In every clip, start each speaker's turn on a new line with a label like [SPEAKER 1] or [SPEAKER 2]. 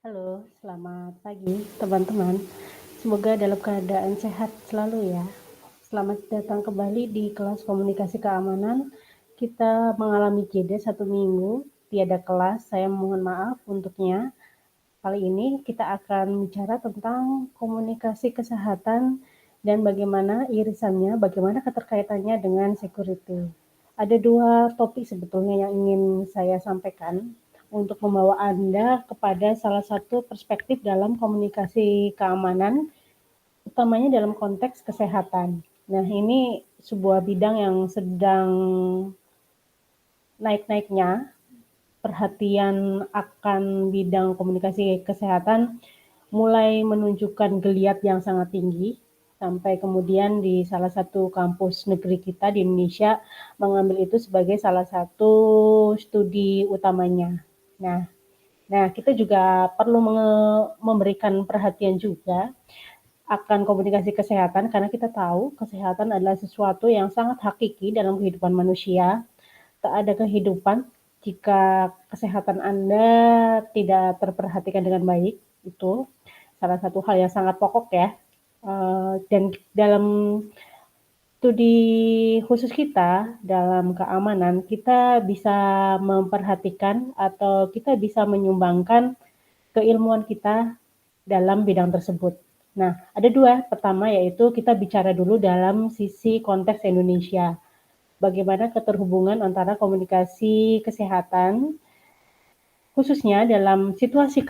[SPEAKER 1] Halo, selamat pagi teman-teman. Semoga dalam keadaan sehat selalu ya. Selamat datang kembali di kelas komunikasi keamanan. Kita mengalami jeda 1 minggu, tiada kelas. Saya mohon maaf untuknya. Kali ini kita akan bicara tentang komunikasi kesehatan dan bagaimana irisannya, bagaimana keterkaitannya dengan security. Ada dua topik sebetulnya yang ingin saya sampaikan untuk membawa Anda kepada salah satu perspektif dalam komunikasi keamanan, utamanya dalam konteks kesehatan. Nah, ini sebuah bidang yang sedang naik-naiknya perhatian akan bidang komunikasi kesehatan mulai menunjukkan geliat yang sangat tinggi, sampai kemudian di salah satu kampus negeri kita di Indonesia mengambil itu sebagai salah satu studi utamanya. Nah nah kita juga perlu memberikan perhatian juga akan komunikasi kesehatan karena kita tahu kesehatan adalah sesuatu yang sangat hakiki dalam kehidupan manusia. Tak ada kehidupan jika kesehatan Anda tidak terperhatikan dengan baik, itu salah satu hal yang sangat pokok ya. Dan dalam studi khusus kita dalam keamanan, kita bisa memperhatikan atau kita bisa menyumbangkan keilmuan kita dalam bidang tersebut. Nah, ada dua. Pertama yaitu kita bicara dulu dalam sisi konteks Indonesia. Bagaimana keterhubungan antara komunikasi kesehatan, khususnya dalam situasi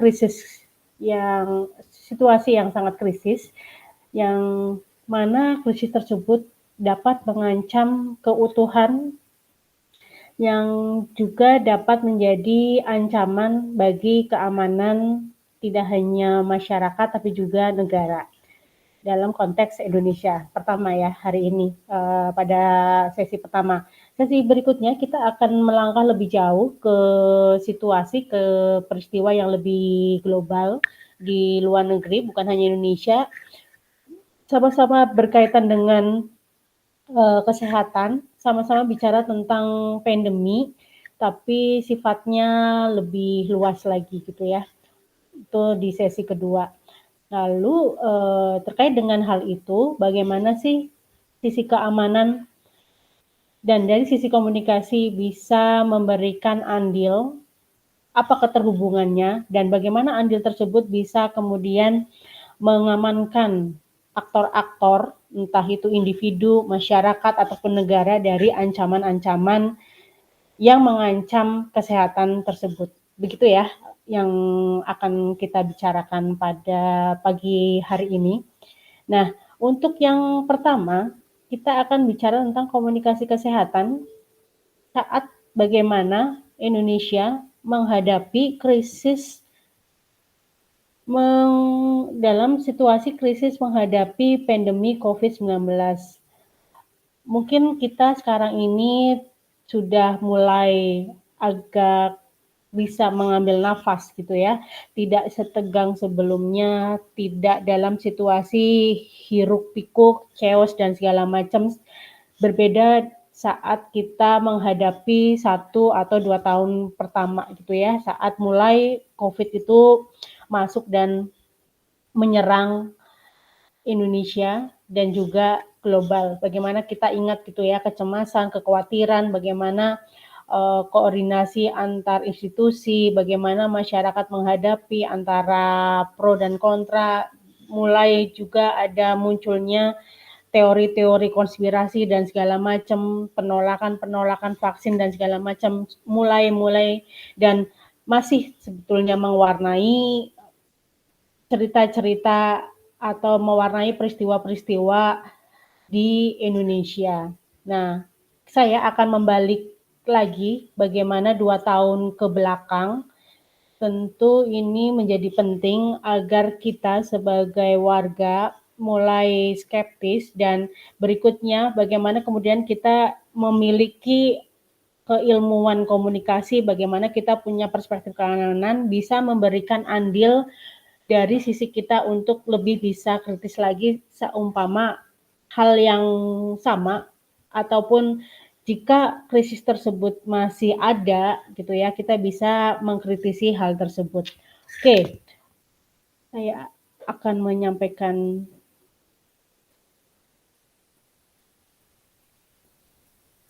[SPEAKER 1] yang sangat krisis, yang mana krisis tersebut dapat mengancam keutuhan yang juga dapat menjadi ancaman bagi keamanan tidak hanya masyarakat tapi juga negara dalam konteks Indonesia. Pertama ya hari ini pada sesi pertama. Sesi berikutnya kita akan melangkah lebih jauh ke ke peristiwa yang lebih global di luar negeri, bukan hanya Indonesia. Sama-sama berkaitan dengan kesehatan, sama-sama bicara tentang pandemi, tapi sifatnya lebih luas lagi gitu ya. Itu di sesi kedua. Lalu terkait dengan hal itu, bagaimana sih sisi keamanan dan dari sisi komunikasi bisa memberikan andil, apa keterhubungannya, dan bagaimana andil tersebut bisa kemudian mengamankan aktor-aktor, entah itu individu, masyarakat, ataupun negara dari ancaman-ancaman yang mengancam kesehatan tersebut. Begitu ya yang akan kita bicarakan pada pagi hari ini. Nah, untuk yang pertama, kita akan bicara tentang komunikasi kesehatan saat bagaimana Indonesia menghadapi krisis dalam situasi krisis menghadapi pandemi COVID-19. Mungkin kita sekarang ini sudah mulai agak bisa mengambil nafas gitu ya, tidak setegang sebelumnya, tidak dalam situasi hiruk pikuk, chaos dan segala macam. Berbeda saat kita menghadapi 1 atau 2 tahun pertama gitu ya, saat mulai COVID itu masuk dan menyerang Indonesia dan juga global. Bagaimana kita ingat gitu ya kecemasan, kekhawatiran, bagaimana koordinasi antar institusi, bagaimana masyarakat menghadapi antara pro dan kontra, mulai juga ada munculnya teori-teori konspirasi dan segala macam, penolakan-penolakan vaksin dan segala macam, mulai dan masih sebetulnya mewarnai cerita-cerita atau mewarnai peristiwa-peristiwa di Indonesia. Nah, saya akan membalik lagi bagaimana 2 tahun ke belakang. Tentu ini menjadi penting agar kita sebagai warga mulai skeptis dan berikutnya bagaimana kemudian kita memiliki keilmuan komunikasi, bagaimana kita punya perspektif keamanan bisa memberikan andil dari sisi kita untuk lebih bisa kritis lagi seumpama hal yang sama ataupun jika krisis tersebut masih ada gitu ya, kita bisa mengkritisi hal tersebut. Oke, Saya akan menyampaikan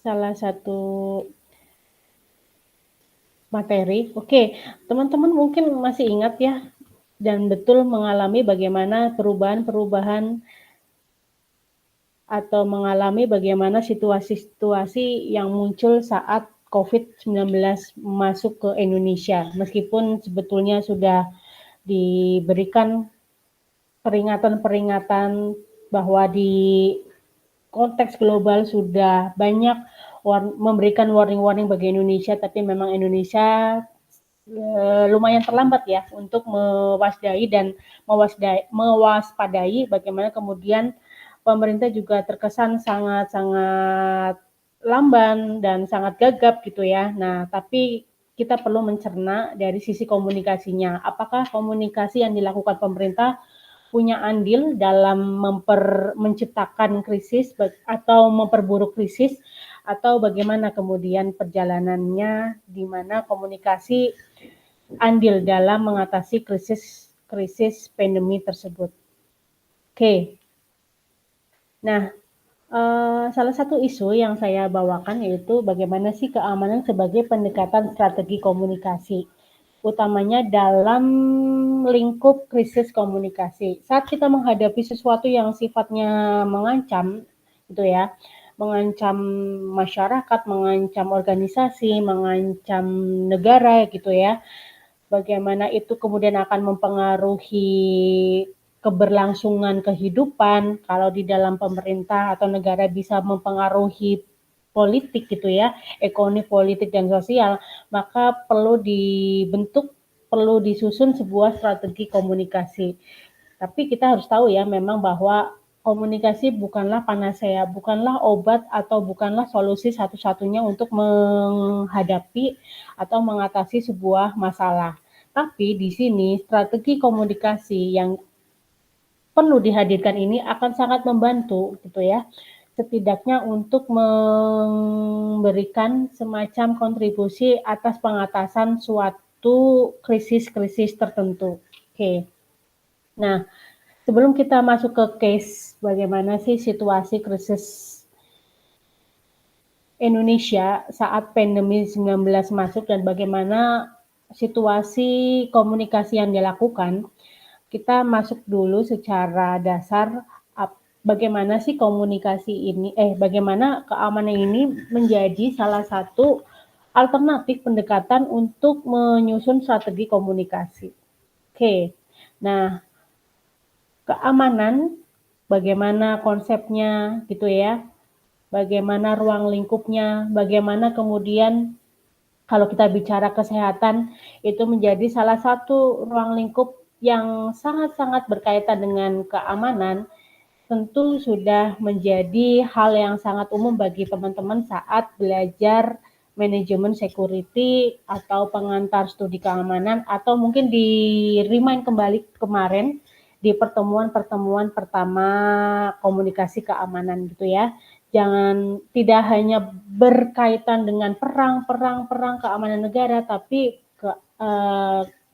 [SPEAKER 1] salah satu materi. Oke, teman-teman mungkin masih ingat ya dan betul mengalami bagaimana perubahan-perubahan atau mengalami bagaimana situasi-situasi yang muncul saat COVID-19 masuk ke Indonesia. Meskipun sebetulnya sudah diberikan peringatan-peringatan bahwa di konteks global sudah banyak memberikan warning-warning bagi Indonesia, tapi memang Indonesia lumayan terlambat ya untuk mewaspadai bagaimana kemudian pemerintah juga terkesan sangat-sangat lamban dan sangat gagap gitu ya. Nah, tapi kita perlu mencerna dari sisi komunikasinya. Apakah komunikasi yang dilakukan pemerintah punya andil dalam menciptakan krisis atau memperburuk krisis, atau bagaimana kemudian perjalanannya di mana komunikasi andil dalam mengatasi krisis pandemi tersebut. Oke. Nah, salah satu isu yang saya bawakan yaitu bagaimana sih keamanan sebagai pendekatan strategi komunikasi, utamanya dalam lingkup krisis komunikasi. Saat kita menghadapi sesuatu yang sifatnya mengancam, gitu ya, mengancam masyarakat, mengancam organisasi, mengancam negara, gitu ya, bagaimana itu kemudian akan mempengaruhi keberlangsungan kehidupan, kalau di dalam pemerintah atau negara bisa mempengaruhi politik gitu ya, ekonomi, politik, dan sosial, maka perlu disusun sebuah strategi komunikasi. Tapi kita harus tahu ya memang bahwa komunikasi bukanlah panacea, bukanlah obat atau bukanlah solusi satu-satunya untuk menghadapi atau mengatasi sebuah masalah. Tapi di sini strategi komunikasi yang perlu dihadirkan ini akan sangat membantu gitu ya. Setidaknya untuk memberikan semacam kontribusi atas pengatasan suatu krisis-krisis tertentu. Oke. Nah, sebelum kita masuk ke case bagaimana sih situasi krisis Indonesia saat pandemi 19 masuk dan bagaimana situasi komunikasi yang dilakukan, kita masuk dulu secara dasar bagaimana sih komunikasi ini, bagaimana keamanan ini menjadi salah satu alternatif pendekatan untuk menyusun strategi komunikasi. Oke, nah keamanan, bagaimana konsepnya gitu ya, bagaimana ruang lingkupnya, bagaimana kemudian kalau kita bicara kesehatan, itu menjadi salah satu ruang lingkup yang sangat-sangat berkaitan dengan keamanan, tentu sudah menjadi hal yang sangat umum bagi teman-teman saat belajar manajemen security atau pengantar studi keamanan, atau mungkin di remind kembali kemarin di pertemuan-pertemuan pertama komunikasi keamanan gitu ya. Jangan tidak hanya berkaitan dengan perang keamanan negara, tapi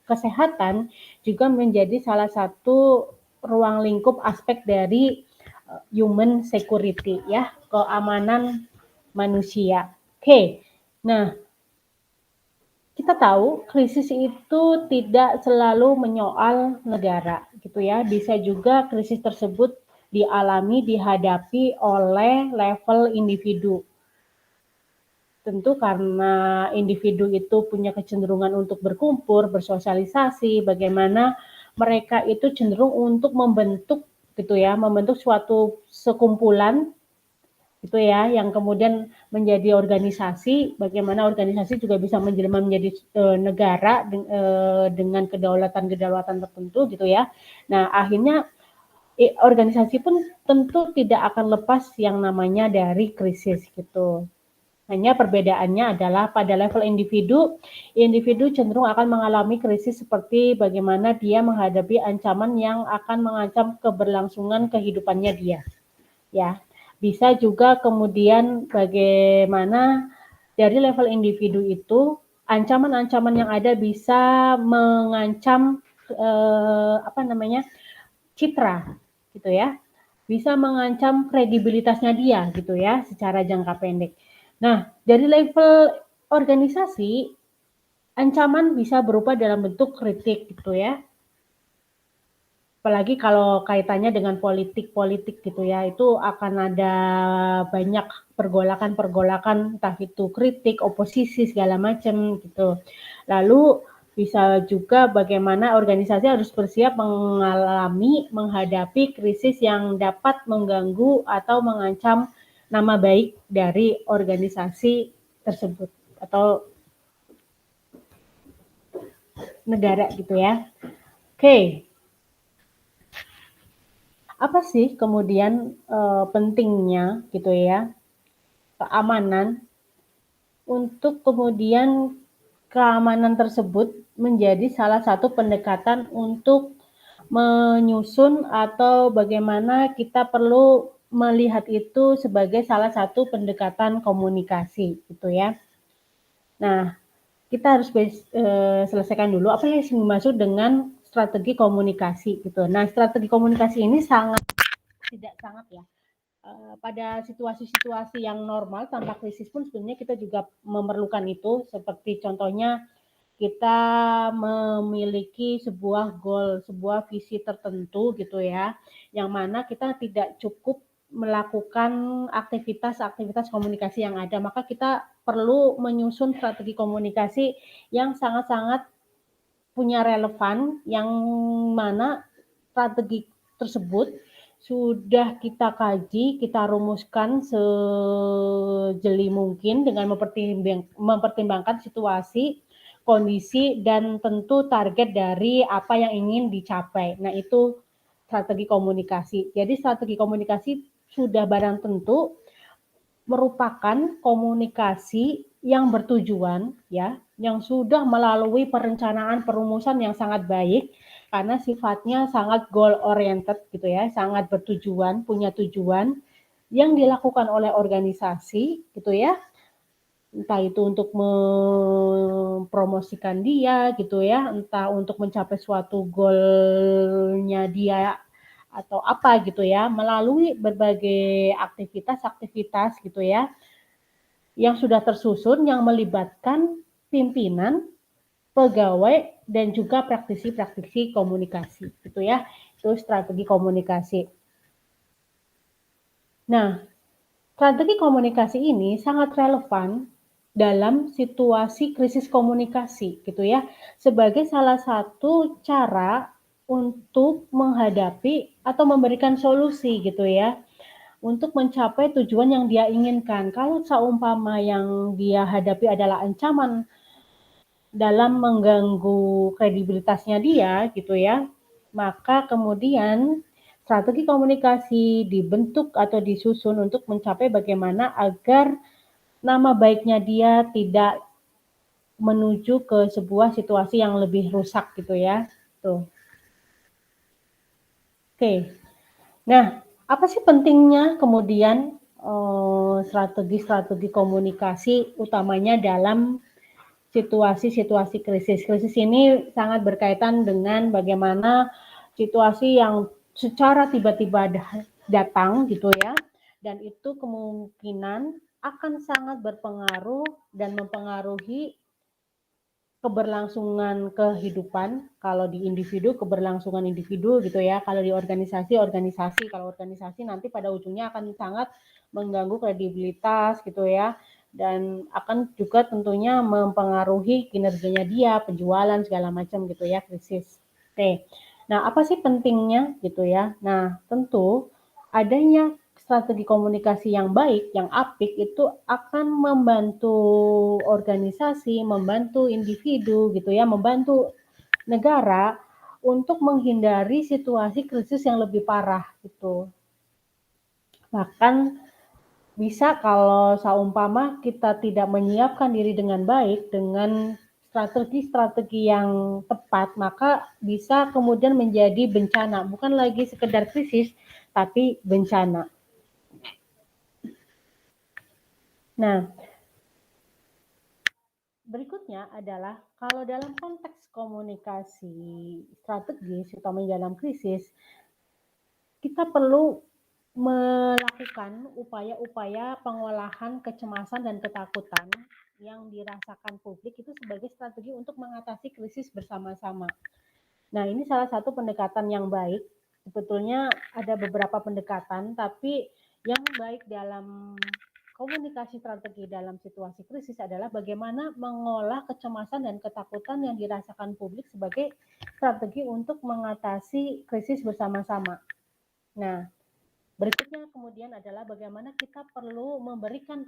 [SPEAKER 1] kesehatan juga menjadi salah satu ruang lingkup aspek dari human security ya, keamanan manusia. Oke. Nah, kita tahu krisis itu tidak selalu menyoal negara gitu ya. Bisa juga krisis tersebut dihadapi oleh level individu. Tentu karena individu itu punya kecenderungan untuk berkumpul, bersosialisasi, bagaimana mereka itu cenderung untuk membentuk gitu ya, membentuk suatu sekumpulan gitu ya, yang kemudian menjadi organisasi, bagaimana organisasi juga bisa menjelma menjadi negara dengan kedaulatan tertentu gitu ya. Nah, akhirnya organisasi pun tentu tidak akan lepas yang namanya dari krisis gitu. Hanya perbedaannya adalah pada level individu, individu cenderung akan mengalami krisis seperti bagaimana dia menghadapi ancaman yang akan mengancam keberlangsungan kehidupannya dia. Ya, bisa juga kemudian bagaimana dari level individu itu ancaman-ancaman yang ada bisa mengancam citra gitu ya, bisa mengancam kredibilitasnya dia gitu ya secara jangka pendek. Nah, dari level organisasi, ancaman bisa berupa dalam bentuk kritik gitu ya. Apalagi kalau kaitannya dengan politik gitu ya, itu akan ada banyak pergolakan-pergolakan, entah itu kritik, oposisi, segala macam gitu. Lalu bisa juga bagaimana organisasi harus bersiap menghadapi krisis yang dapat mengganggu atau mengancam nama baik dari organisasi tersebut atau negara gitu ya. Oke. Apa sih kemudian pentingnya gitu ya keamanan untuk kemudian keamanan tersebut menjadi salah satu pendekatan untuk menyusun atau bagaimana kita perlu melihat itu sebagai salah satu pendekatan komunikasi gitu ya. Nah, kita harus selesaikan dulu apa yang dimaksud dengan strategi komunikasi gitu. Nah, strategi komunikasi ini tidak sangat ya. Pada situasi-situasi yang normal tanpa krisis pun sebenarnya kita juga memerlukan itu, seperti contohnya kita memiliki sebuah goal, sebuah visi tertentu gitu ya, yang mana kita tidak cukup melakukan aktivitas-aktivitas komunikasi yang ada, maka kita perlu menyusun strategi komunikasi yang sangat-sangat punya relevan, yang mana strategi tersebut sudah kita kaji, kita rumuskan sejeli mungkin dengan mempertimbangkan situasi, kondisi, dan tentu target dari apa yang ingin dicapai. Nah, itu strategi komunikasi. Jadi strategi komunikasi sudah barang tentu merupakan komunikasi yang bertujuan ya, yang sudah melalui perencanaan perumusan yang sangat baik karena sifatnya sangat goal oriented gitu ya, sangat bertujuan, punya tujuan yang dilakukan oleh organisasi gitu ya. Entah itu untuk mempromosikan dia gitu ya, entah untuk mencapai suatu goalnya dia atau apa gitu ya, melalui berbagai aktivitas-aktivitas gitu ya yang sudah tersusun yang melibatkan pimpinan, pegawai, dan juga praktisi-praktisi komunikasi gitu ya. Itu strategi komunikasi. Nah, strategi komunikasi ini sangat relevan dalam situasi krisis komunikasi gitu ya, sebagai salah satu cara untuk menghadapi atau memberikan solusi gitu ya untuk mencapai tujuan yang dia inginkan. Kalau seumpama yang dia hadapi adalah ancaman dalam mengganggu kredibilitasnya dia gitu ya, maka kemudian strategi komunikasi dibentuk atau disusun untuk mencapai bagaimana agar nama baiknya dia tidak menuju ke sebuah situasi yang lebih rusak gitu ya. Tuh. Oke. Nah, apa sih pentingnya kemudian strategi-strategi komunikasi utamanya dalam situasi-situasi krisis. Krisis ini sangat berkaitan dengan bagaimana situasi yang secara tiba-tiba datang gitu ya, dan itu kemungkinan akan sangat berpengaruh dan mempengaruhi keberlangsungan kehidupan, kalau di individu, keberlangsungan individu gitu ya, kalau di organisasi, kalau organisasi nanti pada ujungnya akan sangat mengganggu kredibilitas gitu ya, dan akan juga tentunya mempengaruhi kinerjanya dia, penjualan segala macam gitu ya, krisis. Oke, nah apa sih pentingnya gitu ya? Nah tentu adanya strategi komunikasi yang baik, yang apik itu akan membantu organisasi, membantu individu gitu ya, membantu negara untuk menghindari situasi krisis yang lebih parah gitu. Bahkan bisa kalau seumpama kita tidak menyiapkan diri dengan baik dengan strategi-strategi yang tepat, maka bisa kemudian menjadi bencana, bukan lagi sekedar krisis, tapi bencana. Nah, berikutnya adalah kalau dalam konteks komunikasi strategis, utamanya dalam krisis, kita perlu melakukan upaya-upaya pengolahan kecemasan dan ketakutan yang dirasakan publik itu sebagai strategi untuk mengatasi krisis bersama-sama. Nah, ini salah satu pendekatan yang baik. Sebetulnya ada beberapa pendekatan, tapi yang baik dalam komunikasi strategi dalam situasi krisis adalah bagaimana mengolah kecemasan dan ketakutan yang dirasakan publik sebagai strategi untuk mengatasi krisis bersama-sama. Nah, berikutnya kemudian adalah bagaimana kita perlu memberikan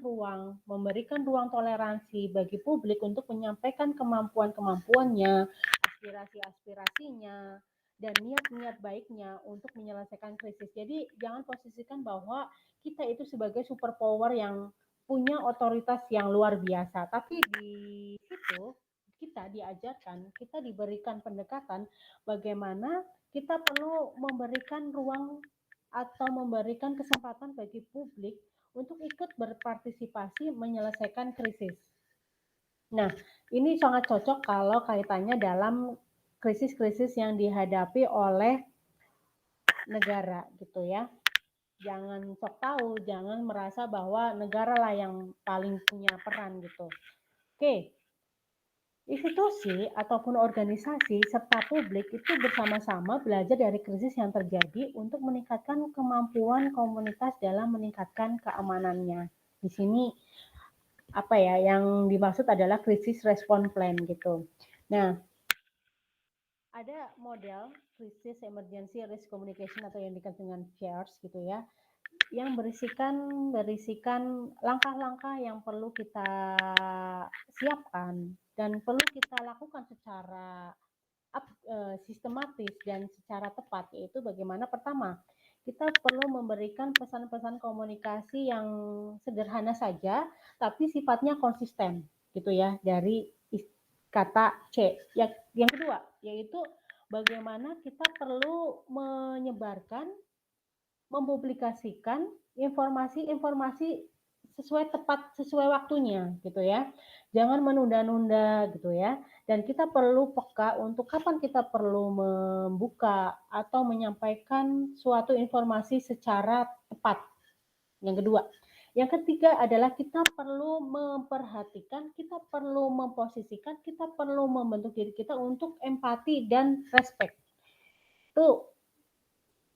[SPEAKER 1] ruang toleransi bagi publik untuk menyampaikan kemampuan-kemampuannya, aspirasi-aspirasinya, dan niat-niat baiknya untuk menyelesaikan krisis. Jadi jangan posisikan bahwa kita itu sebagai superpower yang punya otoritas yang luar biasa. Tapi di situ kita diajarkan, kita diberikan pendekatan bagaimana kita perlu memberikan ruang atau memberikan kesempatan bagi publik untuk ikut berpartisipasi menyelesaikan krisis. Nah, ini sangat cocok kalau kaitannya dalam krisis-krisis yang dihadapi oleh negara gitu ya. Jangan sok tahu, jangan merasa bahwa negara lah yang paling punya peran gitu. Oke, institusi ataupun organisasi serta publik itu bersama-sama belajar dari krisis yang terjadi untuk meningkatkan kemampuan komunitas dalam meningkatkan keamanannya. Di sini apa ya yang dimaksud adalah krisis respon plan gitu. Nah, ada model krisis emergency risk communication atau yang dikenal dengan CARES gitu ya, yang berisikan langkah-langkah yang perlu kita siapkan dan perlu kita lakukan secara sistematis dan secara tepat, yaitu bagaimana pertama kita perlu memberikan pesan-pesan komunikasi yang sederhana saja tapi sifatnya konsisten gitu ya dari kata C. Yang kedua yaitu bagaimana kita perlu menyebarkan, mempublikasikan informasi-informasi sesuai waktunya gitu ya. Jangan menunda-nunda gitu ya. Dan kita perlu peka untuk kapan kita perlu membuka atau menyampaikan suatu informasi secara tepat. Yang kedua. Yang ketiga adalah kita perlu memperhatikan, kita perlu memposisikan, kita perlu membentuk diri kita untuk empati dan respect. Itu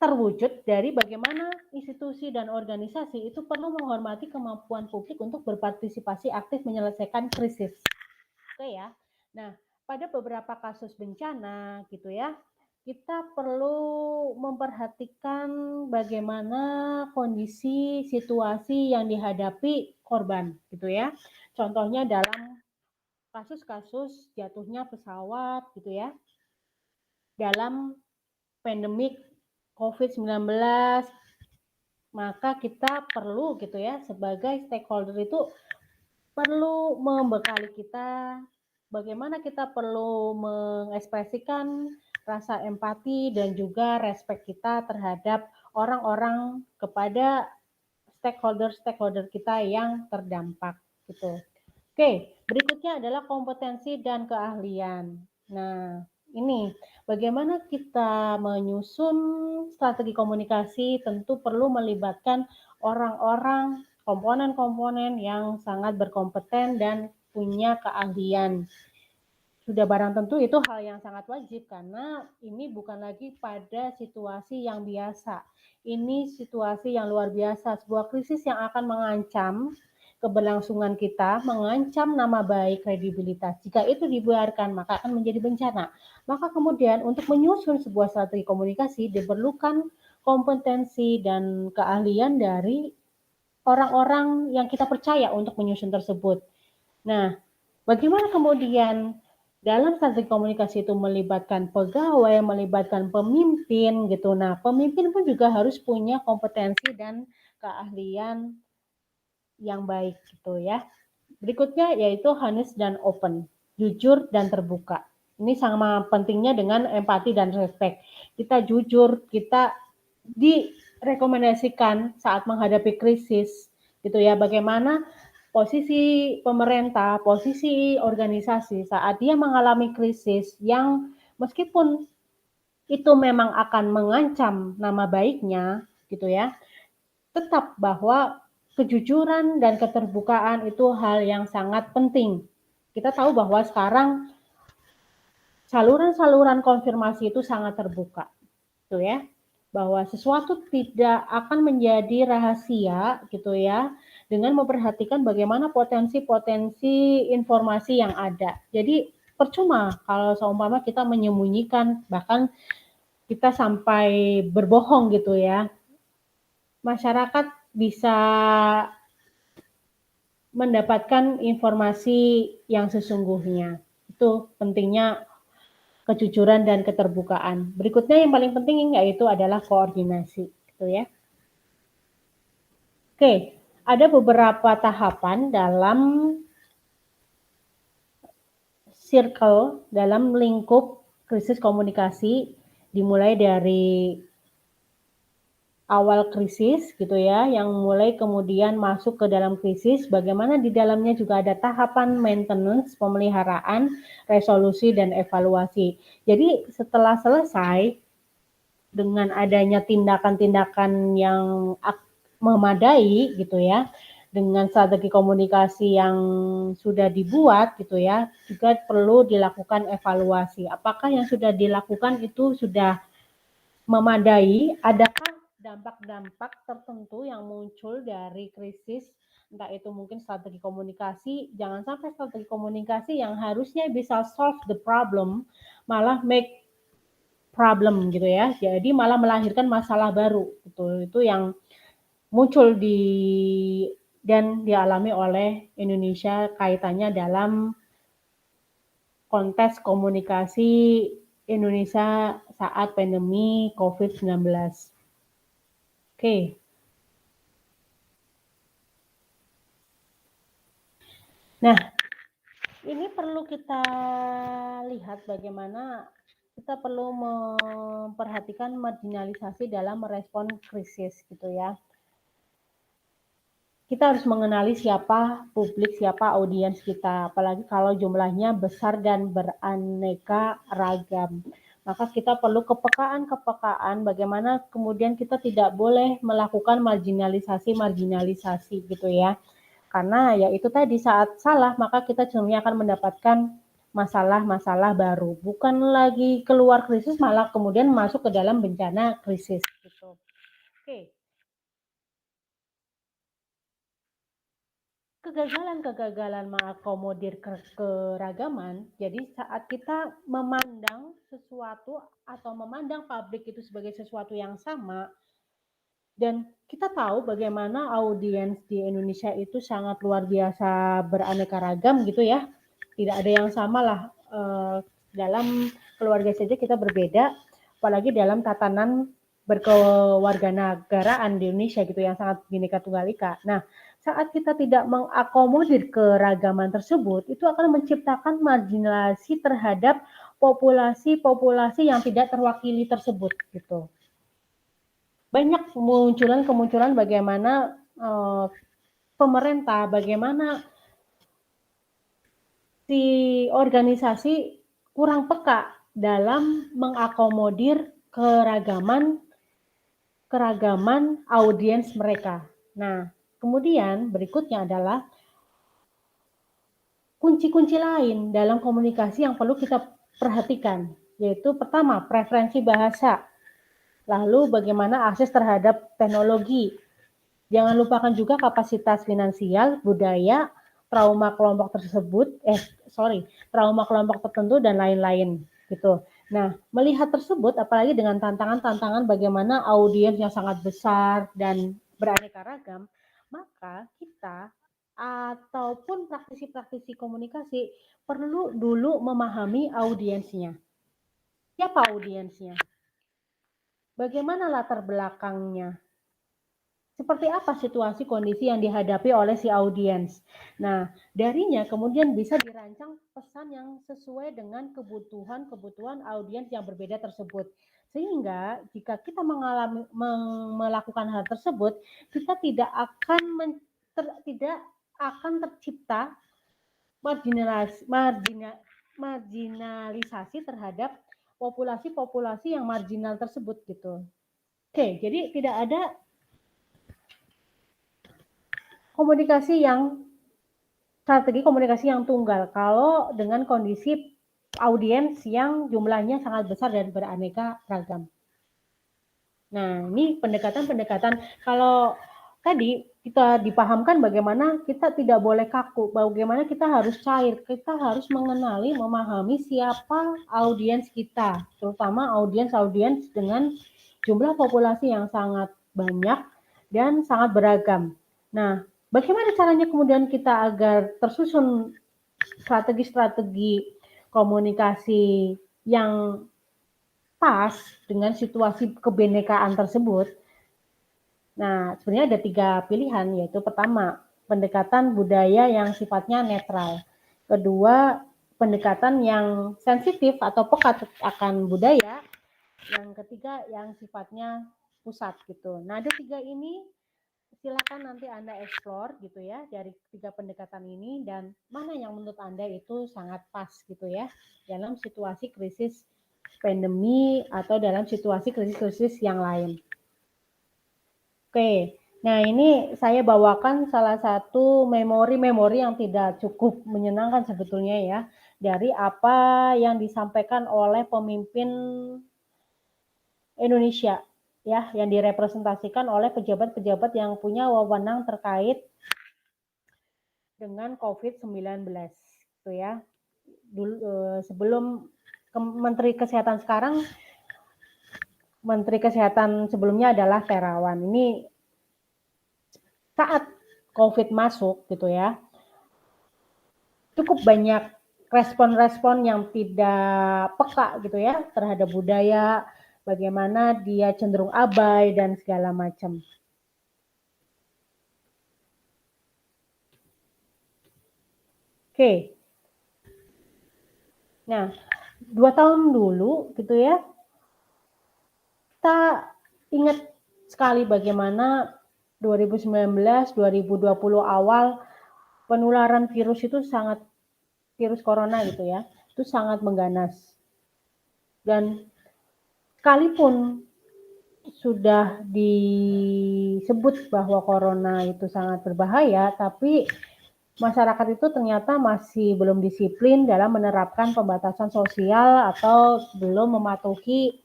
[SPEAKER 1] terwujud dari bagaimana institusi dan organisasi itu perlu menghormati kemampuan publik untuk berpartisipasi aktif menyelesaikan krisis. Oke ya. Nah, pada beberapa kasus bencana gitu ya, kita perlu memperhatikan bagaimana kondisi situasi yang dihadapi korban gitu ya. Contohnya dalam kasus-kasus jatuhnya pesawat gitu ya. Dalam pandemik COVID-19, maka kita perlu gitu ya sebagai stakeholder itu perlu membekali kita bagaimana kita perlu mengekspresikan rasa empati dan juga respect kita terhadap orang-orang kepada stakeholder kita yang terdampak gitu. Oke, berikutnya adalah kompetensi dan keahlian. Nah, ini bagaimana kita menyusun strategi komunikasi tentu perlu melibatkan orang-orang, komponen-komponen yang sangat berkompeten dan punya keahlian. Sudah barang tentu itu hal yang sangat wajib karena ini bukan lagi pada situasi yang biasa. Ini situasi yang luar biasa, sebuah krisis yang akan mengancam keberlangsungan kita, mengancam nama baik, kredibilitas. Jika itu dibiarkan, maka akan menjadi bencana. Maka kemudian untuk menyusun sebuah strategi komunikasi diperlukan kompetensi dan keahlian dari orang-orang yang kita percaya untuk menyusun tersebut. Nah, bagaimana kemudian dalam strategi komunikasi itu melibatkan pegawai, melibatkan pemimpin gitu. Nah, pemimpin pun juga harus punya kompetensi dan keahlian yang baik gitu ya. Berikutnya yaitu honest dan open, jujur dan terbuka. Ini sama pentingnya dengan empati dan respect. Kita jujur, kita direkomendasikan saat menghadapi krisis gitu ya, bagaimana posisi pemerintah, posisi organisasi saat dia mengalami krisis yang meskipun itu memang akan mengancam nama baiknya gitu ya, tetap bahwa kejujuran dan keterbukaan itu hal yang sangat penting. Kita tahu bahwa sekarang saluran-saluran konfirmasi itu sangat terbuka, gitu ya. Bahwa sesuatu tidak akan menjadi rahasia, gitu ya, dengan memperhatikan bagaimana potensi-potensi informasi yang ada. Jadi percuma kalau seumpama kita menyembunyikan, bahkan kita sampai berbohong gitu ya. Masyarakat bisa mendapatkan informasi yang sesungguhnya. Itu pentingnya kejujuran dan keterbukaan. Berikutnya yang paling penting yaitu adalah koordinasi, gitu ya. Oke, ada beberapa tahapan dalam circle, dalam lingkup krisis komunikasi, dimulai dari awal krisis gitu ya, yang mulai kemudian masuk ke dalam krisis, bagaimana di dalamnya juga ada tahapan maintenance, pemeliharaan, resolusi, dan evaluasi. Jadi setelah selesai, dengan adanya tindakan-tindakan yang memadai gitu ya, dengan strategi komunikasi yang sudah dibuat gitu ya, juga perlu dilakukan evaluasi. Apakah yang sudah dilakukan itu sudah memadai? Adakah dampak-dampak tertentu yang muncul dari krisis? Entah itu mungkin strategi komunikasi, jangan sampai strategi komunikasi yang harusnya bisa solve the problem, malah make problem gitu ya. Jadi malah melahirkan masalah baru. Itu yang muncul di dan dialami oleh Indonesia kaitannya dalam konteks komunikasi Indonesia saat pandemi COVID-19. Oke. Nah, ini perlu kita lihat bagaimana kita perlu memperhatikan marginalisasi dalam merespon krisis gitu ya. Kita harus mengenali siapa publik, siapa audiens kita, apalagi kalau jumlahnya besar dan beraneka ragam. Maka kita perlu kepekaan bagaimana kemudian kita tidak boleh melakukan marginalisasi gitu ya. Karena ya itu tadi saat salah maka kita cenderungnya akan mendapatkan masalah-masalah baru. Bukan lagi keluar krisis malah kemudian masuk ke dalam bencana krisis gitu. Oke. Kegagalan mengakomodir keragaman, jadi saat kita memandang sesuatu atau memandang pabrik itu sebagai sesuatu yang sama, dan kita tahu bagaimana audiens di Indonesia itu sangat luar biasa beraneka ragam gitu ya, tidak ada yang sama lah, dalam keluarga saja kita berbeda, apalagi dalam tatanan berkewarganegaraan di Indonesia gitu yang sangat Bhinneka Tunggal Ika. Nah, saat kita tidak mengakomodir keragaman tersebut, itu akan menciptakan marginalisasi terhadap populasi-populasi yang tidak terwakili tersebut gitu. Banyak kemunculan bagaimana pemerintah, bagaimana si organisasi kurang peka dalam mengakomodir keragaman audiens mereka. Nah, kemudian berikutnya adalah kunci-kunci lain dalam komunikasi yang perlu kita perhatikan, yaitu pertama, preferensi bahasa, lalu bagaimana akses terhadap teknologi. Jangan lupakan juga kapasitas finansial, budaya, trauma kelompok tersebut, trauma kelompok tertentu dan lain-lain gitu. Nah, melihat tersebut apalagi dengan tantangan-tantangan bagaimana audiens yang sangat besar dan beraneka ragam, maka kita ataupun praktisi-praktisi komunikasi perlu dulu memahami audiensnya. Siapa audiensnya? Bagaimana latar belakangnya? Seperti apa situasi kondisi yang dihadapi oleh si audiens. Nah, darinya kemudian bisa dirancang pesan yang sesuai dengan kebutuhan audiens yang berbeda tersebut. Sehingga jika kita melakukan hal tersebut, kita tidak akan tercipta marginalisasi terhadap populasi-populasi yang marginal tersebut gitu. Oke, jadi tidak ada strategi komunikasi yang tunggal kalau dengan kondisi audiens yang jumlahnya sangat besar dan beraneka ragam. Nah, ini pendekatan-pendekatan kalau tadi kita dipahamkan bagaimana kita tidak boleh kaku, bagaimana kita harus cair, kita harus mengenali, memahami siapa audiens kita, terutama audiens dengan jumlah populasi yang sangat banyak dan sangat beragam. Nah, bagaimana caranya kemudian kita agar tersusun strategi-strategi komunikasi yang pas dengan situasi kebinekaan tersebut? Nah, sebenarnya ada 3 pilihan, yaitu pertama, pendekatan budaya yang sifatnya netral. Kedua, pendekatan yang sensitif atau peka akan budaya. Yang ketiga, yang sifatnya pusat gitu. Nah, ada 3 ini silakan nanti Anda explore gitu ya dari 3 pendekatan ini dan mana yang menurut Anda itu sangat pas gitu ya dalam situasi krisis pandemi atau dalam situasi krisis-krisis yang lain. Oke, nah ini saya bawakan salah satu memori-memori yang tidak cukup menyenangkan sebetulnya ya, dari apa yang disampaikan oleh pemimpin Indonesia, ya, yang direpresentasikan oleh pejabat-pejabat yang punya wewenang terkait dengan COVID-19, gitu ya. Dulu sebelum Menteri Kesehatan sekarang, Menteri Kesehatan sebelumnya adalah Terawan. Ini saat COVID masuk gitu ya, cukup banyak respon-respon yang tidak peka gitu ya terhadap budaya, bagaimana dia cenderung abai dan segala macam. Oke. Nah, 2 tahun dulu gitu ya, kita ingat sekali bagaimana 2019, 2020 awal penularan virus corona gitu ya, itu sangat mengganas. Dan sekalipun sudah disebut bahwa corona itu sangat berbahaya, tapi masyarakat itu ternyata masih belum disiplin dalam menerapkan pembatasan sosial atau belum mematuhi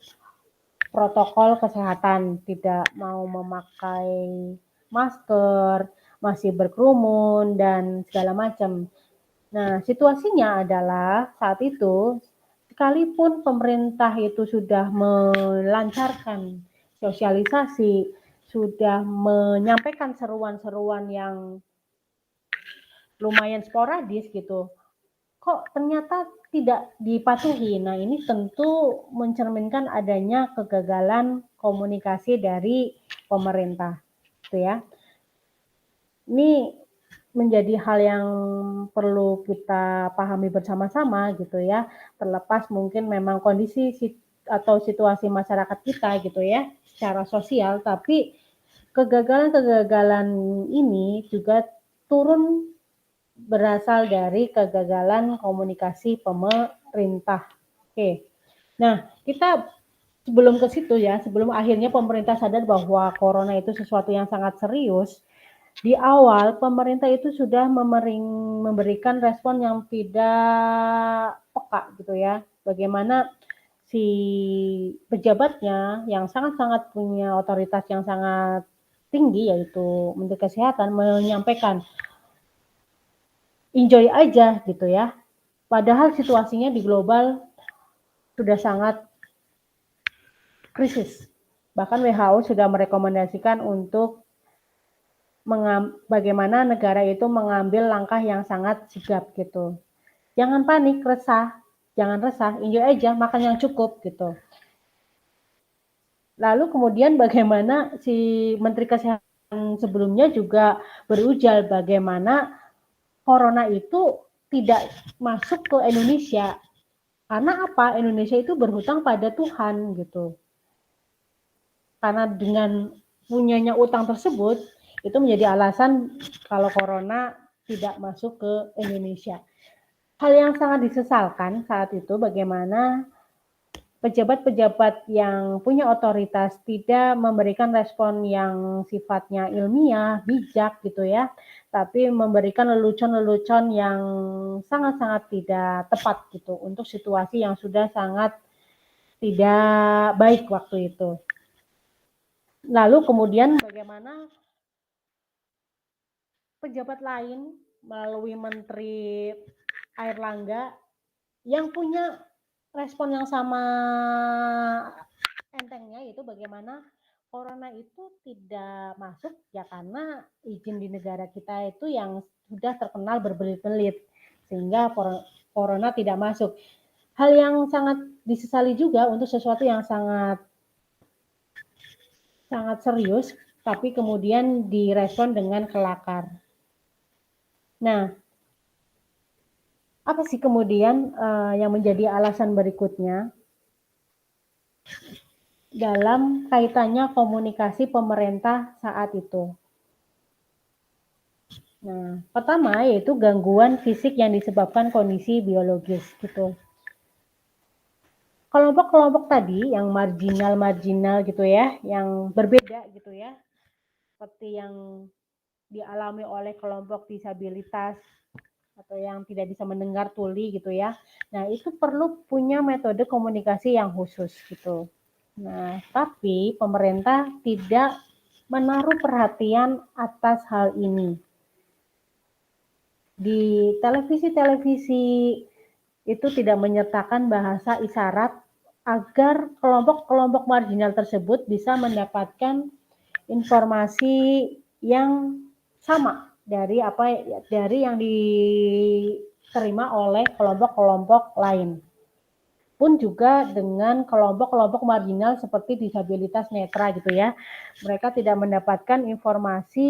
[SPEAKER 1] protokol kesehatan, tidak mau memakai masker, masih berkerumun, dan segala macam. Nah, situasinya adalah saat itu, sekalipun pemerintah itu sudah melancarkan sosialisasi, sudah menyampaikan seruan-seruan yang lumayan sporadis gitu, kok ternyata tidak dipatuhi. Nah, ini tentu mencerminkan adanya kegagalan komunikasi dari pemerintah, gitu ya. Ini menjadi hal yang perlu kita pahami bersama-sama gitu ya, terlepas mungkin memang kondisi atau situasi masyarakat kita gitu ya, secara sosial, tapi kegagalan-kegagalan ini juga turun berasal dari kegagalan komunikasi pemerintah. Oke. Nah, kita sebelum ke situ ya, sebelum akhirnya pemerintah sadar bahwa corona itu sesuatu yang sangat serius, di awal pemerintah itu sudah memberikan respon yang tidak peka gitu ya. Bagaimana si pejabatnya yang sangat-sangat punya otoritas yang sangat tinggi yaitu Menteri Kesehatan menyampaikan enjoy aja gitu ya. Padahal situasinya di global sudah sangat krisis. Bahkan WHO sudah merekomendasikan untuk bagaimana negara itu mengambil langkah yang sangat sigap gitu. Jangan panik, jangan resah, enjoy aja, makan yang cukup gitu. Lalu kemudian bagaimana si Menteri Kesehatan sebelumnya juga berujar bagaimana corona itu tidak masuk ke Indonesia. Karena apa? Indonesia itu berhutang pada Tuhan gitu. Karena dengan punyanya utang tersebut, itu menjadi alasan kalau corona tidak masuk ke Indonesia. Hal yang sangat disesalkan saat itu bagaimana pejabat-pejabat yang punya otoritas tidak memberikan respon yang sifatnya ilmiah, bijak gitu ya, tapi memberikan lelucon-lelucon yang sangat-sangat tidak tepat gitu untuk situasi yang sudah sangat tidak baik waktu itu. Lalu kemudian bagaimana pejabat lain melalui Menteri Airlangga yang punya respon yang sama entengnya, yaitu bagaimana corona itu tidak masuk ya karena izin di negara kita itu yang sudah terkenal berbelit-belit sehingga corona tidak masuk. Hal yang sangat disesali juga untuk sesuatu yang sangat serius tapi kemudian direspon dengan kelakar. Nah, apa sih kemudian yang menjadi alasan berikutnya dalam kaitannya komunikasi pemerintah saat itu? Nah, pertama yaitu gangguan fisik yang disebabkan kondisi biologis gitu. Kelompok-kelompok tadi yang marginal gitu ya, yang berbeda gitu ya, seperti yang dialami oleh kelompok disabilitas atau yang tidak bisa mendengar tuli gitu ya. Nah, itu perlu punya metode komunikasi yang khusus gitu. Nah, tapi pemerintah tidak menaruh perhatian atas hal ini. Di televisi-televisi itu tidak menyertakan bahasa isyarat agar kelompok-kelompok marginal tersebut bisa mendapatkan informasi yang sama dari yang diterima oleh kelompok-kelompok lain. Pun juga dengan kelompok-kelompok marginal seperti disabilitas netra gitu ya. Mereka tidak mendapatkan informasi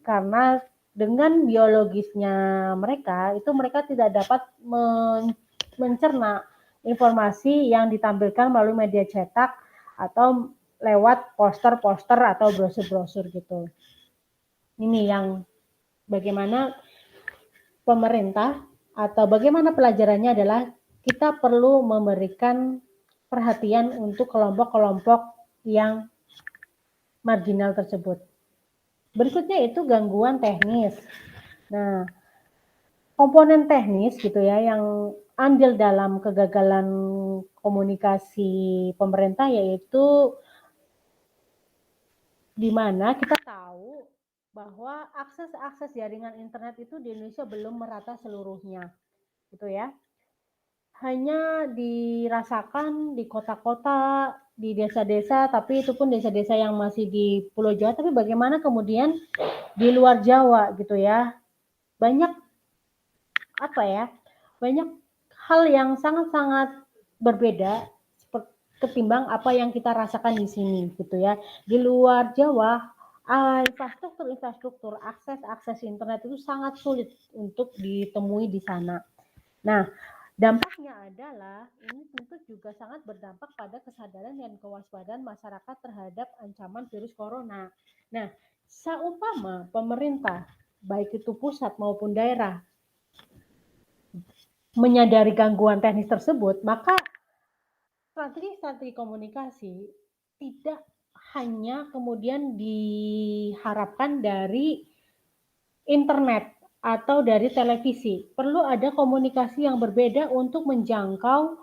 [SPEAKER 1] karena dengan biologisnya mereka tidak dapat mencerna informasi yang ditampilkan melalui media cetak atau lewat poster-poster atau brosur-brosur gitu. Ini yang bagaimana pemerintah atau bagaimana pelajarannya adalah kita perlu memberikan perhatian untuk kelompok-kelompok yang marginal tersebut. Berikutnya itu gangguan teknis. Nah, komponen teknis gitu ya yang andil dalam kegagalan komunikasi pemerintah yaitu di mana kita tahu bahwa akses jaringan internet itu di Indonesia belum merata seluruhnya, gitu ya. Hanya dirasakan di kota-kota, di desa-desa, tapi itu pun desa-desa yang masih di Pulau Jawa. Tapi bagaimana kemudian di luar Jawa, gitu ya? Banyak banyak hal yang sangat-sangat berbeda ketimbang apa yang kita rasakan di sini gitu ya. Di luar Jawa, infrastruktur, akses internet itu sangat sulit untuk ditemui di sana. Nah, dampaknya adalah ini tentu juga sangat berdampak pada kesadaran dan kewaspadaan masyarakat terhadap ancaman virus corona. Nah, seumpama pemerintah, baik itu pusat maupun daerah, menyadari gangguan teknis tersebut, maka strategi komunikasi tidak hanya kemudian diharapkan dari internet atau dari televisi. Perlu ada komunikasi yang berbeda untuk menjangkau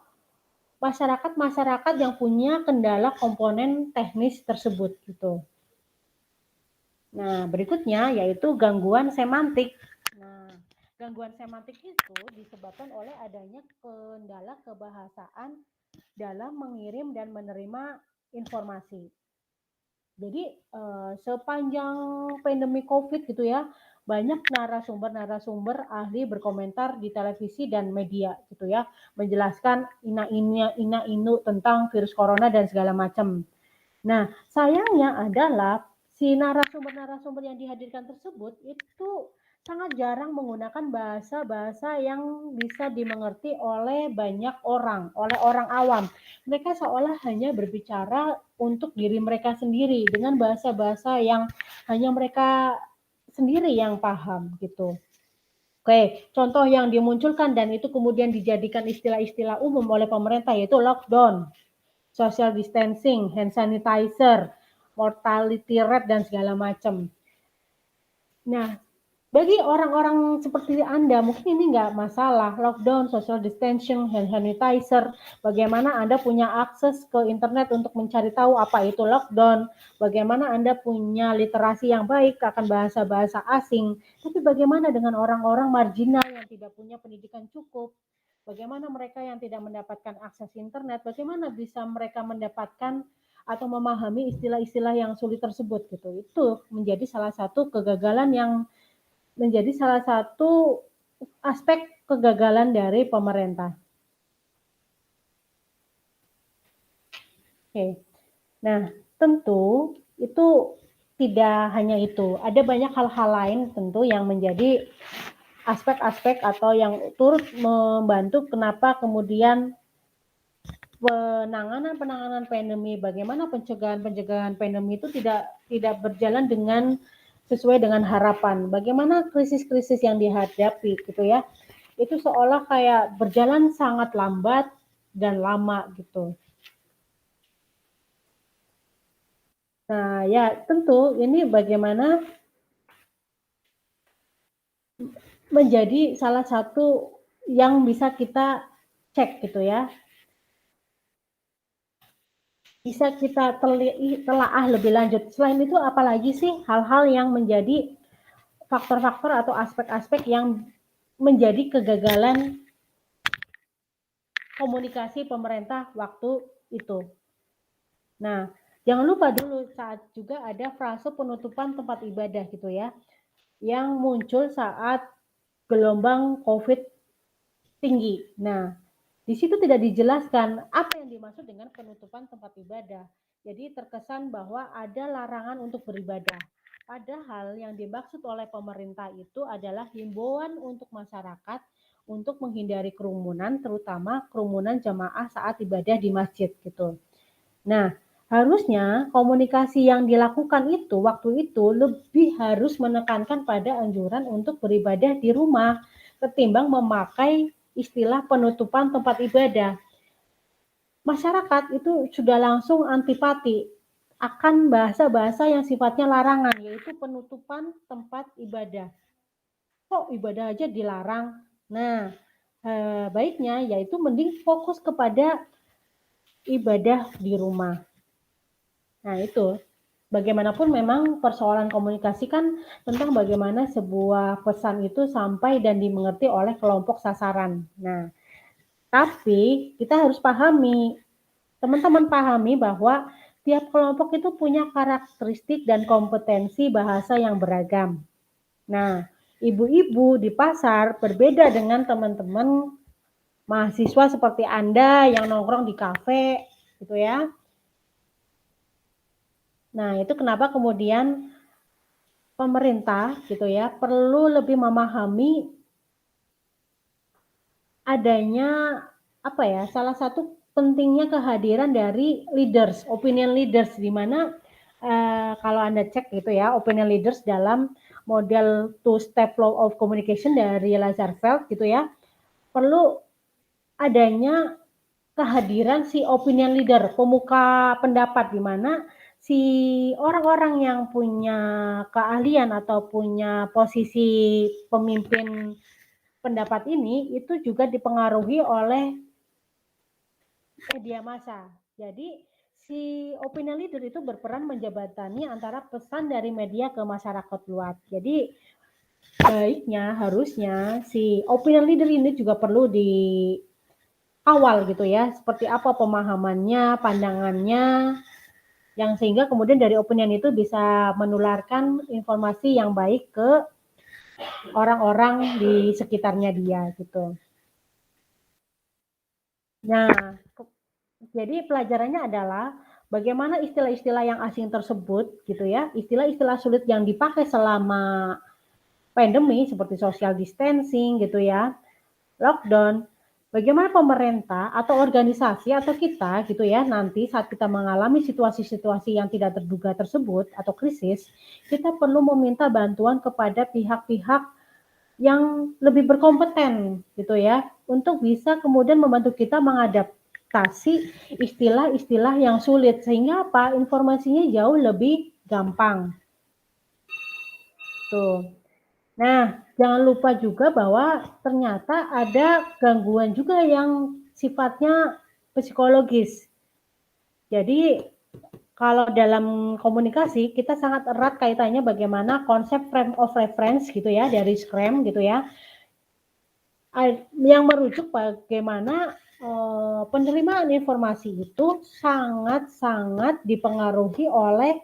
[SPEAKER 1] masyarakat-masyarakat yang punya kendala komponen teknis tersebut gitu. Nah, berikutnya yaitu gangguan semantik. Nah, gangguan semantik itu disebabkan oleh adanya kendala kebahasaan dalam mengirim dan menerima informasi. Jadi sepanjang pandemi COVID gitu ya, banyak narasumber ahli berkomentar di televisi dan media gitu ya, menjelaskan inu tentang virus corona dan segala macam. Nah, sayangnya adalah si narasumber yang dihadirkan tersebut itu sangat jarang menggunakan bahasa-bahasa yang bisa dimengerti oleh banyak orang, oleh orang awam. Mereka seolah hanya berbicara untuk diri mereka sendiri dengan bahasa-bahasa yang hanya mereka sendiri yang paham gitu. Oke, contoh yang dimunculkan dan itu kemudian dijadikan istilah-istilah umum oleh pemerintah yaitu lockdown, social distancing, hand sanitizer, mortality rate, dan segala macam. Nah, bagi orang-orang seperti Anda, mungkin ini nggak masalah, lockdown, social distancing, hand sanitizer, bagaimana Anda punya akses ke internet untuk mencari tahu apa itu lockdown, bagaimana Anda punya literasi yang baik akan bahasa-bahasa asing, tapi bagaimana dengan orang-orang marginal yang tidak punya pendidikan cukup, bagaimana mereka yang tidak mendapatkan akses internet, bagaimana bisa mereka mendapatkan atau memahami istilah-istilah yang sulit tersebut gitu. Itu menjadi salah satu kegagalan yang menjadi salah satu aspek kegagalan dari pemerintah. Oke. Nah, tentu itu tidak hanya itu. Ada banyak hal-hal lain tentu yang menjadi aspek-aspek atau yang turut membantu kenapa kemudian penanganan pandemi, bagaimana pencegahan pandemi itu tidak berjalan dengan sesuai dengan harapan. Bagaimana krisis-krisis yang dihadapi gitu ya. Itu seolah kayak berjalan sangat lambat dan lama gitu. Nah, ya tentu ini bagaimana menjadi salah satu yang bisa kita cek gitu ya. Bisa kita telaah lebih lanjut. Selain itu apalagi sih hal-hal yang menjadi faktor-faktor atau aspek-aspek yang menjadi kegagalan komunikasi pemerintah waktu itu. Nah, jangan lupa dulu saat juga ada frase penutupan tempat ibadah gitu ya, yang muncul saat gelombang COVID tinggi. Nah, di situ tidak dijelaskan apa yang dimaksud dengan penutupan tempat ibadah. Jadi terkesan bahwa ada larangan untuk beribadah. Padahal yang dimaksud oleh pemerintah itu adalah himbauan untuk masyarakat untuk menghindari kerumunan, terutama kerumunan jamaah saat ibadah di masjid gitu. Nah, harusnya komunikasi yang dilakukan itu waktu itu lebih harus menekankan pada anjuran untuk beribadah di rumah ketimbang memakai istilah penutupan tempat ibadah. Masyarakat itu sudah langsung antipati akan bahasa-bahasa yang sifatnya larangan, yaitu penutupan tempat ibadah. Kok ibadah aja dilarang? Nah, baiknya yaitu mending fokus kepada ibadah di rumah. Nah, itu. Bagaimanapun memang persoalan komunikasi kan tentang bagaimana sebuah pesan itu sampai dan dimengerti oleh kelompok sasaran. Nah, tapi kita harus pahami, teman-teman pahami bahwa tiap kelompok itu punya karakteristik dan kompetensi bahasa yang beragam. Nah, ibu-ibu di pasar berbeda dengan teman-teman mahasiswa seperti Anda yang nongkrong di kafe, gitu ya. Nah, itu kenapa kemudian pemerintah gitu ya perlu lebih memahami adanya apa ya, salah satu pentingnya kehadiran dari leaders, opinion leaders, di mana kalau Anda cek gitu ya, opinion leaders dalam model two-step flow of communication dari Lazarsfeld gitu ya, perlu adanya kehadiran si opinion leader, pemuka pendapat, di mana si orang-orang yang punya keahlian atau punya posisi pemimpin pendapat ini itu juga dipengaruhi oleh media massa. Jadi si opinion leader itu berperan menjembatani antara pesan dari media ke masyarakat luas. Jadi baiknya harusnya si opinion leader ini juga perlu di awal gitu ya, seperti apa pemahamannya, pandangannya, yang sehingga kemudian dari opinion itu bisa menularkan informasi yang baik ke orang-orang di sekitarnya dia gitu. Nah, jadi pelajarannya adalah bagaimana istilah-istilah yang asing tersebut gitu ya, istilah-istilah sulit yang dipakai selama pandemi seperti social distancing gitu ya, lockdown, bagaimana pemerintah atau organisasi atau kita gitu ya nanti saat kita mengalami situasi-situasi yang tidak terduga tersebut atau krisis, kita perlu meminta bantuan kepada pihak-pihak yang lebih berkompeten gitu ya, untuk bisa kemudian membantu kita mengadaptasi istilah-istilah yang sulit, sehingga apa? Informasinya jauh lebih gampang. Tuh. Nah, jangan lupa juga bahwa ternyata ada gangguan juga yang sifatnya psikologis. Jadi kalau dalam komunikasi kita sangat erat kaitannya bagaimana konsep frame of reference gitu ya dari Scrum gitu ya, yang merujuk bagaimana penerimaan informasi itu sangat-sangat dipengaruhi oleh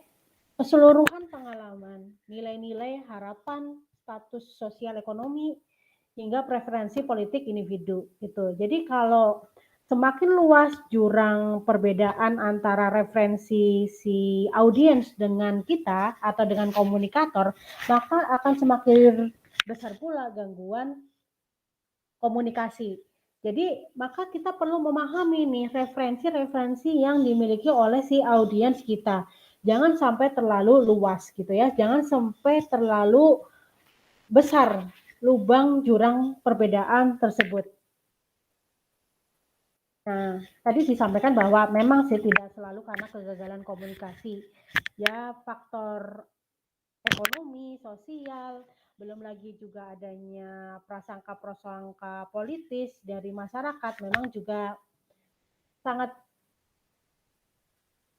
[SPEAKER 1] keseluruhan pengalaman, nilai-nilai, harapan, status sosial ekonomi, hingga preferensi politik individu gitu. Jadi kalau semakin luas jurang perbedaan antara referensi si audiens dengan kita atau dengan komunikator, maka akan semakin besar pula gangguan komunikasi. Jadi maka kita perlu memahami nih referensi-referensi yang dimiliki oleh si audiens kita. Jangan sampai terlalu luas gitu ya. Jangan sampai terlalu besar lubang jurang perbedaan tersebut. Nah, tadi disampaikan bahwa memang sih tidak selalu karena kegagalan komunikasi. Ya, faktor ekonomi, sosial, belum lagi juga adanya prasangka-prasangka politis dari masyarakat memang juga sangat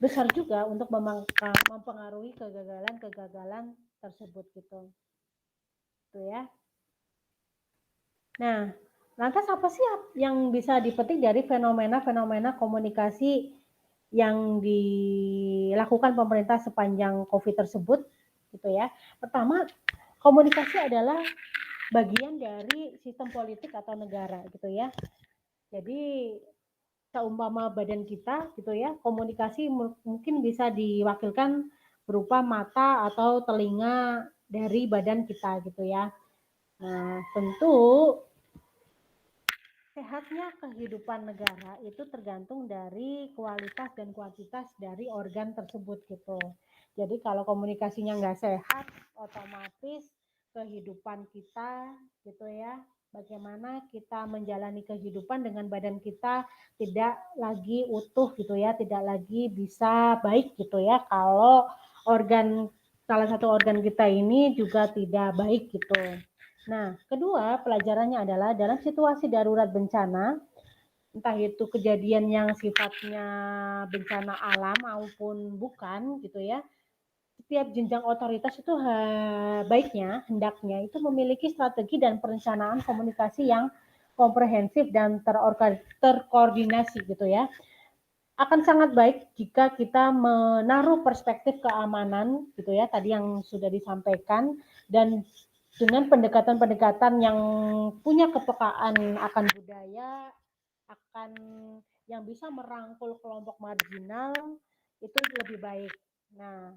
[SPEAKER 1] besar juga untuk mempengaruhi kegagalan-kegagalan tersebut gitu. Itu ya. Nah, lantas apa sih yang bisa dipetik dari fenomena-fenomena komunikasi yang dilakukan pemerintah sepanjang COVID tersebut gitu ya. Pertama, komunikasi adalah bagian dari sistem politik atau negara gitu ya. Jadi seumpama badan kita gitu ya, komunikasi mungkin bisa diwakilkan berupa mata atau telinga dari badan kita gitu ya. Nah, tentu sehatnya kehidupan negara itu tergantung dari kualitas dan kuantitas dari organ tersebut gitu. Jadi kalau komunikasinya nggak sehat, otomatis kehidupan kita gitu ya, bagaimana kita menjalani kehidupan dengan badan kita tidak lagi utuh gitu ya, tidak lagi bisa baik gitu ya, kalau organ salah satu organ kita ini juga tidak baik gitu. Nah, kedua pelajarannya adalah dalam situasi darurat bencana, entah itu kejadian yang sifatnya bencana alam maupun bukan gitu ya, setiap jenjang otoritas itu baiknya, hendaknya itu memiliki strategi dan perencanaan komunikasi yang komprehensif dan terkoordinasi gitu ya. Akan sangat baik jika kita menaruh perspektif keamanan gitu ya, tadi yang sudah disampaikan, dan dengan pendekatan-pendekatan yang punya kepekaan akan budaya, akan yang bisa merangkul kelompok marginal, itu lebih baik. Nah,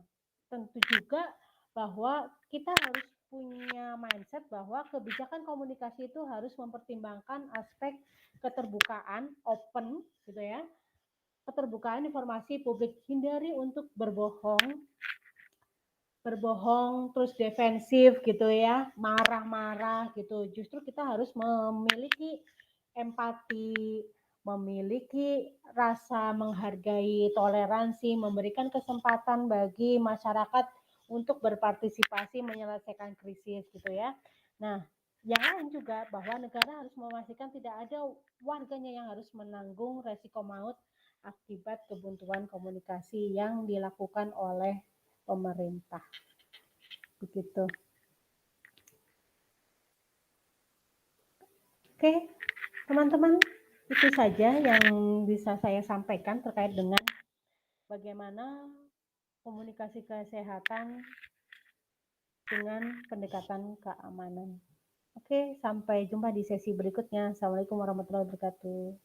[SPEAKER 1] tentu juga bahwa kita harus punya mindset bahwa kebijakan komunikasi itu harus mempertimbangkan aspek keterbukaan, open gitu ya, keterbukaan informasi publik, hindari untuk berbohong terus defensif gitu ya, marah-marah gitu. Justru kita harus memiliki empati, memiliki rasa menghargai, toleransi, memberikan kesempatan bagi masyarakat untuk berpartisipasi menyelesaikan krisis gitu ya. Nah, yang lain juga bahwa negara harus memastikan tidak ada warganya yang harus menanggung resiko maut akibat kebuntuan komunikasi yang dilakukan oleh pemerintah. Begitu. Oke, teman-teman, itu saja yang bisa saya sampaikan terkait dengan bagaimana komunikasi kesehatan dengan pendekatan keamanan. Oke, sampai jumpa di sesi berikutnya. Assalamualaikum warahmatullahi wabarakatuh.